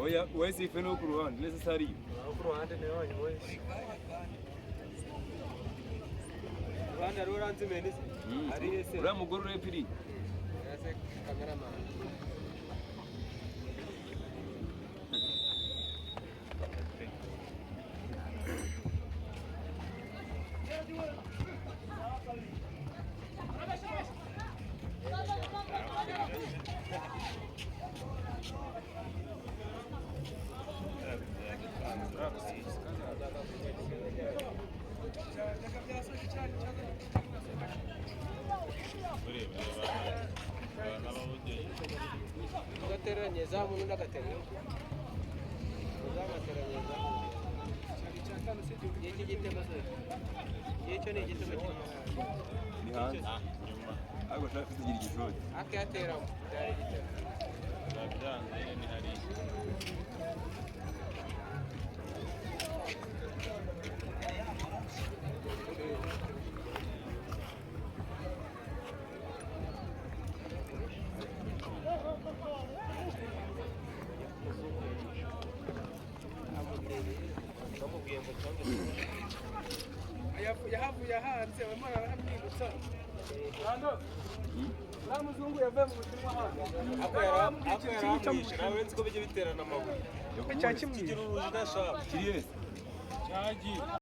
Oya, wese ifeno ku ruhande necessary. Ku ruhande ne wonye wese. Ruhande ruranze menisi. Ari ese. Uramugoro repiri. Ese cameraman. Gateranye zamu n'agateranye. Zamateranye zamu. Iki gitego se. Icyo ni igitego cy'Imana. Ni hanze. Nyuma. Ariko shaka kugira igishoti. Akatera byari igitego. Zabyanze ni hari. Yahavuye hanze abamara baramwibutsa muzungu yavuye mu Bushinwa hanze ako yaramwishe nawe nzi ko bijye biterana amabuye cyo kimwe kigira uruji udashaka Kiriye. cyagiye